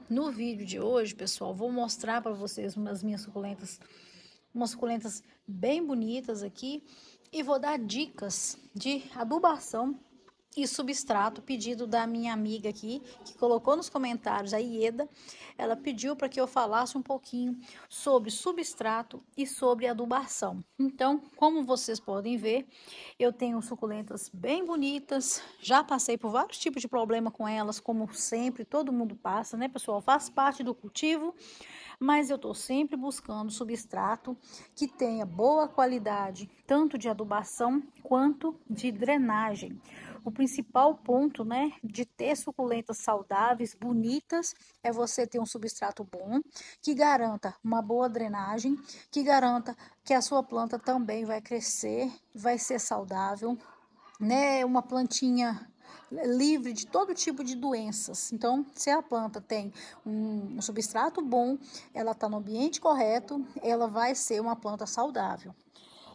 no vídeo de hoje, pessoal, vou mostrar para vocês umas suculentas bem bonitas aqui e vou dar dicas de adubação e substrato, pedido da minha amiga aqui, que colocou nos comentários, a Ieda. Ela pediu para que eu falasse um pouquinho sobre substrato e sobre adubação. Então, como vocês podem ver, eu tenho suculentas bem bonitas, já passei por vários tipos de problema com elas, como sempre, todo mundo passa, né, pessoal? Faz parte do cultivo, mas eu estou sempre buscando substrato que tenha boa qualidade, tanto de adubação quanto de drenagem. O principal ponto, né, de ter suculentas saudáveis, bonitas, é você ter um substrato bom, que garanta uma boa drenagem, que garanta que a sua planta também vai crescer, vai ser saudável, né, uma plantinha livre de todo tipo de doenças. Então, se a planta tem um substrato bom, ela está no ambiente correto, ela vai ser uma planta saudável.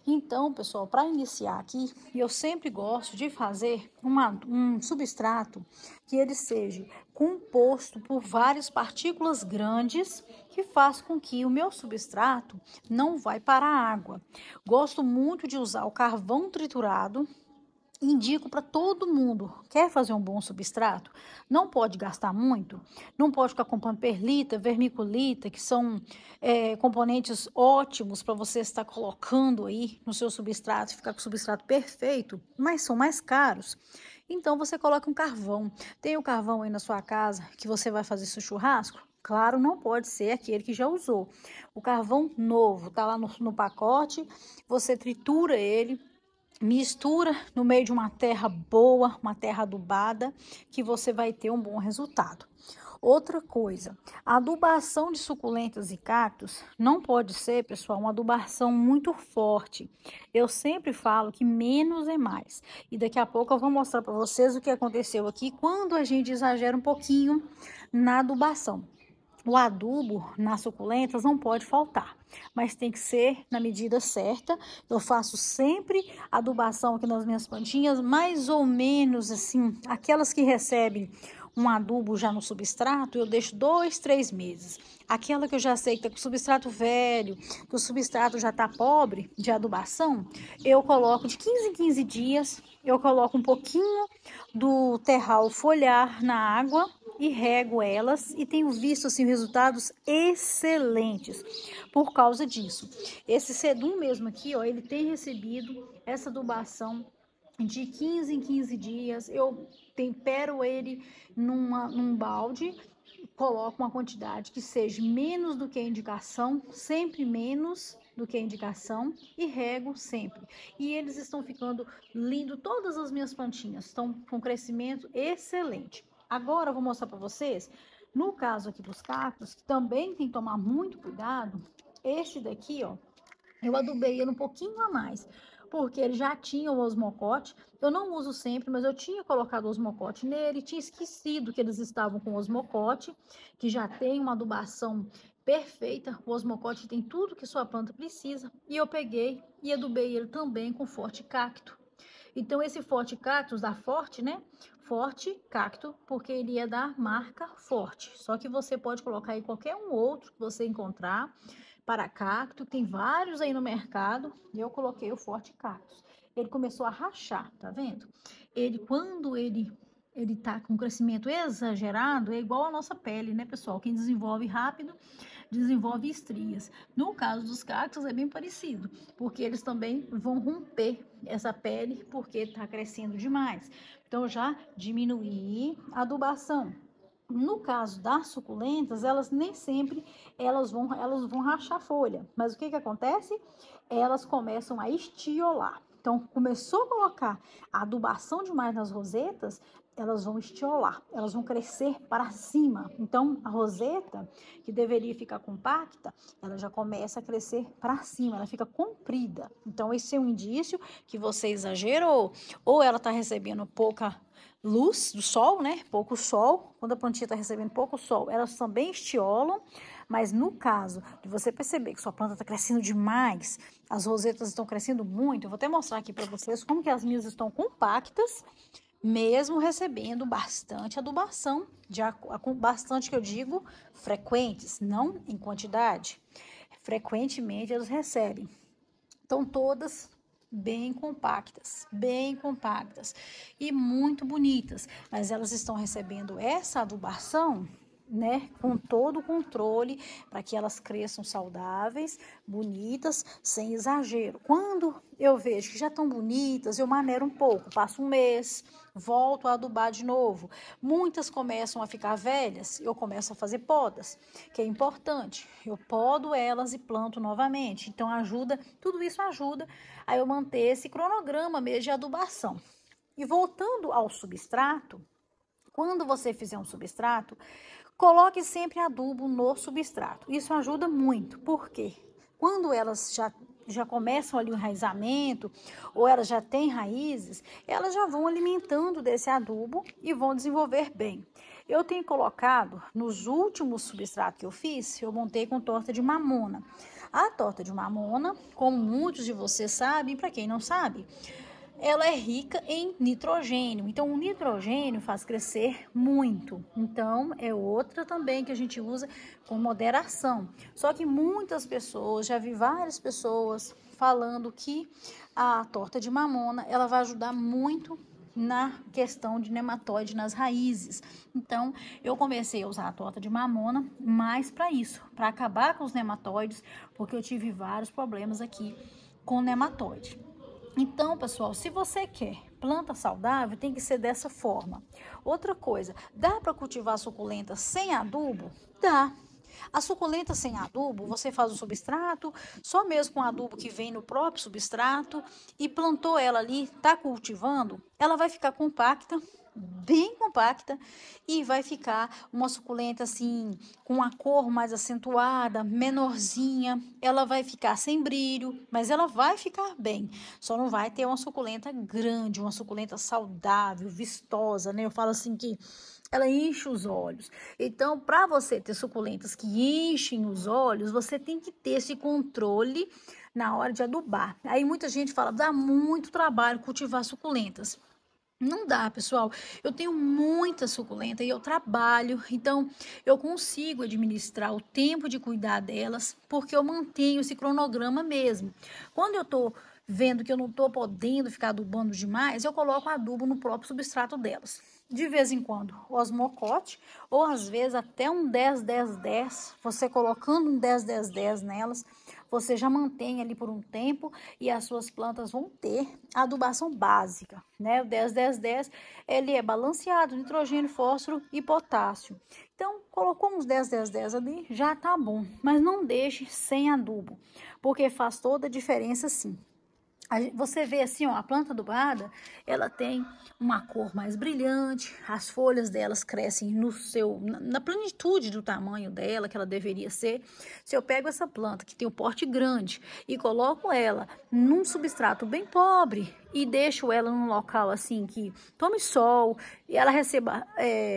Então, pessoal, para iniciar aqui, eu sempre gosto de fazer um substrato que ele seja composto por várias partículas grandes, que faz com que o meu substrato não vai para a água. Gosto muito de usar o carvão triturado. Indico para todo mundo, quer fazer um bom substrato, não pode gastar muito, não pode ficar comprando perlita, vermiculita, que são componentes ótimos para você estar colocando aí no seu substrato, ficar com o substrato perfeito, mas são mais caros. Então você coloca um carvão. Tem o carvão aí na sua casa que você vai fazer seu churrasco? Claro, não pode ser aquele que já usou. O carvão novo tá lá no pacote, você tritura ele, mistura no meio de uma terra boa, uma terra adubada, que você vai ter um bom resultado. Outra coisa, a adubação de suculentas e cactos não pode ser, pessoal, uma adubação muito forte. Eu sempre falo que menos é mais. E daqui a pouco eu vou mostrar para vocês o que aconteceu aqui quando a gente exagera um pouquinho na adubação. O adubo nas suculentas não pode faltar, mas tem que ser na medida certa. Eu faço sempre adubação aqui nas minhas plantinhas, mais ou menos assim, aquelas que recebem um adubo já no substrato, eu deixo 2, 3 meses. Aquela que eu já sei que tá com substrato velho, que o substrato já tá pobre de adubação, eu coloco de 15 em 15 dias, eu coloco um pouquinho do terral foliar na água e rego elas e tenho visto assim resultados excelentes por causa disso. Esse sedum mesmo aqui, ó, ele tem recebido essa adubação de 15 em 15 dias. Eu tempero ele num balde, coloco uma quantidade que seja menos do que a indicação, sempre menos do que a indicação, e rego sempre. E eles estão ficando lindo, todas as minhas plantinhas estão com crescimento excelente. Agora eu vou mostrar para vocês, no caso aqui dos cactos, que também tem que tomar muito cuidado, esse daqui, ó, eu adubei ele um pouquinho a mais, porque ele já tinha o osmocote. Eu não uso sempre, mas eu tinha colocado o osmocote nele, tinha esquecido que eles estavam com osmocote, que já tem uma adubação perfeita. O osmocote tem tudo que sua planta precisa, e eu peguei e adubei ele também com Forte Cacto. Então, esse Forte Cactus dá Forte, né? Forte Cacto, porque ele é da marca Forte. Só que você pode colocar aí qualquer um outro que você encontrar para cacto. Tem vários aí no mercado. E eu coloquei o Forte Cactus. Ele começou a rachar, tá vendo? Quando ele tá com crescimento exagerado, é igual a nossa pele, né, pessoal? Quem desenvolve rápido, desenvolve estrias. No caso dos cactos é bem parecido, porque eles também vão romper essa pele porque está crescendo demais. Então, já diminuir a adubação. No caso das suculentas, elas nem sempre elas vão rachar folha, mas o que acontece? Elas começam a estiolar. Então, começou a colocar a adubação demais nas rosetas, elas vão estiolar, elas vão crescer para cima. Então, a roseta, que deveria ficar compacta, ela já começa a crescer para cima, ela fica comprida. Então, esse é um indício que você exagerou, ou ela está recebendo pouca luz do sol, né? Pouco sol. Quando a plantinha está recebendo pouco sol, elas também estiolam. Mas no caso de você perceber que sua planta está crescendo demais, as rosetas estão crescendo muito, eu vou até mostrar aqui para vocês como que as minhas estão compactas, mesmo recebendo bastante adubação, bastante que eu digo frequentes, não em quantidade. Frequentemente eles recebem. Então, todas bem compactas e muito bonitas, mas elas estão recebendo essa adubação, né, com todo o controle para que elas cresçam saudáveis, bonitas, sem exagero. Quando eu vejo que já estão bonitas, eu maneiro um pouco, passo um mês, volto a adubar de novo. Muitas começam a ficar velhas, eu começo a fazer podas, que é importante. Eu podo elas e planto novamente. Então tudo isso ajuda a eu manter esse cronograma mesmo de adubação. E voltando ao substrato, quando você fizer um substrato, coloque sempre adubo no substrato. Isso ajuda muito, porque quando elas já começam ali o enraizamento, ou elas já têm raízes, elas já vão alimentando desse adubo e vão desenvolver bem. Eu tenho colocado, nos últimos substratos que eu fiz, eu montei com torta de mamona. A torta de mamona, como muitos de vocês sabem, para quem não sabe, ela é rica em nitrogênio. Então, o nitrogênio faz crescer muito. Então, é outra também que a gente usa com moderação. Só que muitas pessoas, já vi várias pessoas falando que a torta de mamona, ela vai ajudar muito na questão de nematóide nas raízes. Então, eu comecei a usar a torta de mamona mais para isso, para acabar com os nematóides, porque eu tive vários problemas aqui com nematóide. Então, pessoal, se você quer planta saudável, tem que ser dessa forma. Outra coisa, dá para cultivar suculenta sem adubo? Dá. A suculenta sem adubo, você faz o substrato, só mesmo com adubo que vem no próprio substrato e plantou ela ali, tá cultivando, ela vai ficar compacta, bem compacta e vai ficar uma suculenta assim, com a cor mais acentuada, menorzinha. Ela vai ficar sem brilho, mas ela vai ficar bem. Só não vai ter uma suculenta grande, uma suculenta saudável, vistosa, né? Eu falo assim que ela enche os olhos. Então, para você ter suculentas que enchem os olhos, você tem que ter esse controle na hora de adubar. Aí muita gente fala, dá muito trabalho cultivar suculentas. Não dá, pessoal. Eu tenho muita suculenta e eu trabalho, então eu consigo administrar o tempo de cuidar delas, porque eu mantenho esse cronograma mesmo. Quando eu tô vendo que eu não tô podendo ficar adubando demais, eu coloco adubo no próprio substrato delas. De vez em quando, osmocote, ou às vezes até um 10-10-10, você colocando um 10-10-10 nelas, você já mantém ali por um tempo e as suas plantas vão ter a adubação básica, né? O 10-10-10, ele é balanceado, nitrogênio, fósforo e potássio. Então, colocou uns 10-10-10 ali, já tá bom, mas não deixe sem adubo, porque faz toda a diferença sim. Você vê assim, ó, a planta adubada, ela tem uma cor mais brilhante, as folhas delas crescem na plenitude do tamanho dela, que ela deveria ser. Se eu pego essa planta que tem um porte grande e coloco ela num substrato bem pobre e deixo ela num local assim que tome sol e ela receba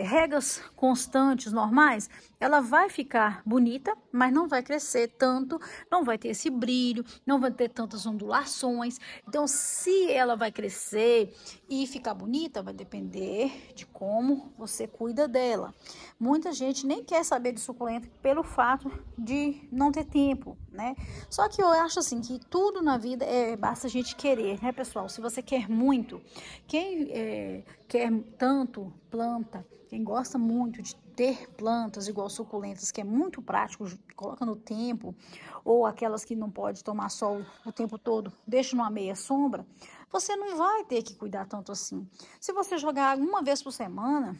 regas constantes, normais, ela vai ficar bonita, mas não vai crescer tanto, não vai ter esse brilho, não vai ter tantas ondulações. Então, se ela vai crescer e ficar bonita, vai depender de como você cuida dela. Muita gente nem quer saber de suculenta pelo fato de não ter tempo, né? Só que eu acho assim que tudo na vida basta a gente querer, né, pessoal? Se você quer muito, quem quer tanto planta, quem gosta muito de ter plantas igual suculentas, que é muito prático, coloca no tempo, ou aquelas que não pode tomar sol o tempo todo, deixa numa meia sombra, você não vai ter que cuidar tanto assim. Se você jogar uma vez por semana,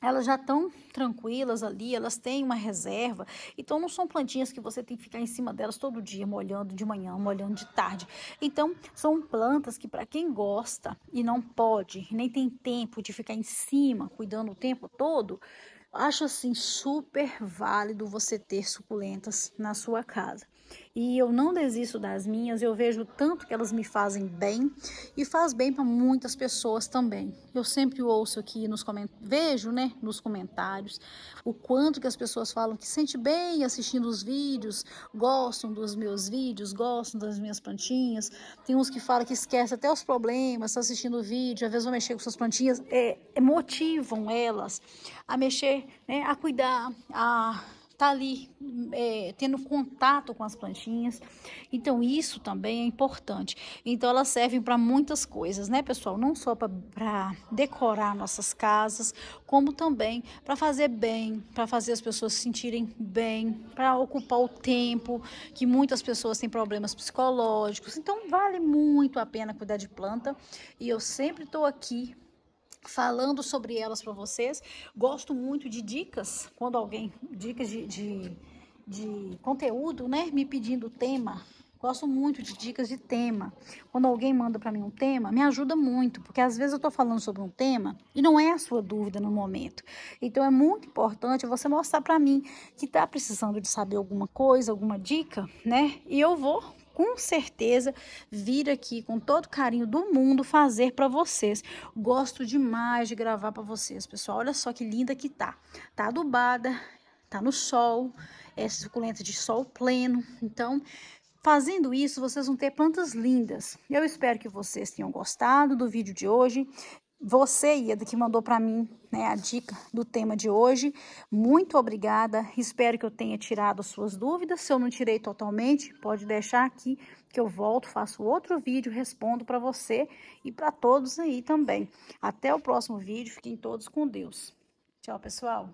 elas já estão tranquilas ali, elas têm uma reserva, então não são plantinhas que você tem que ficar em cima delas todo dia, molhando de manhã, molhando de tarde. Então, são plantas que para quem gosta e não pode, nem tem tempo de ficar em cima, cuidando o tempo todo, acho assim super válido você ter suculentas na sua casa. e eu não desisto das minhas. Eu vejo tanto que elas me fazem bem e faz bem para muitas pessoas também. Eu sempre ouço aqui nos comentários, vejo, né, nos comentários, o quanto que as pessoas falam que sente bem assistindo os vídeos, gostam dos meus vídeos, gostam das minhas plantinhas. Tem uns que falam que esquece até os problemas, tá assistindo o vídeo, às vezes vão mexer com suas plantinhas, motivam elas a mexer, né, a cuidar, a tá ali tendo contato com as plantinhas. Então isso também é importante. Então elas servem para muitas coisas, né, pessoal? Não só para decorar nossas casas, como também para fazer bem, para fazer as pessoas se sentirem bem, para ocupar o tempo, que muitas pessoas têm problemas psicológicos. Então vale muito a pena cuidar de planta, e eu sempre estou aqui falando sobre elas para vocês. Gosto muito de dicas, quando alguém, dicas de conteúdo, né, me pedindo tema. Gosto muito de dicas de tema. Quando alguém manda para mim um tema, me ajuda muito, porque às vezes eu estou falando sobre um tema e não é a sua dúvida no momento. Então é muito importante você mostrar para mim que está precisando de saber alguma coisa, alguma dica, né? E eu vou com certeza vir aqui com todo o carinho do mundo fazer para vocês. Gosto demais de gravar para vocês, pessoal. Olha só que linda que tá. Tá adubada, tá no sol, é suculenta de sol pleno. Então, fazendo isso, vocês vão ter plantas lindas. Eu espero que vocês tenham gostado do vídeo de hoje. Você, Ieda, que mandou para mim, né, a dica do tema de hoje, muito obrigada. Espero que eu tenha tirado as suas dúvidas. Se eu não tirei totalmente, pode deixar aqui que eu volto, faço outro vídeo, respondo para você e para todos aí também. Até o próximo vídeo. Fiquem todos com Deus. Tchau, pessoal.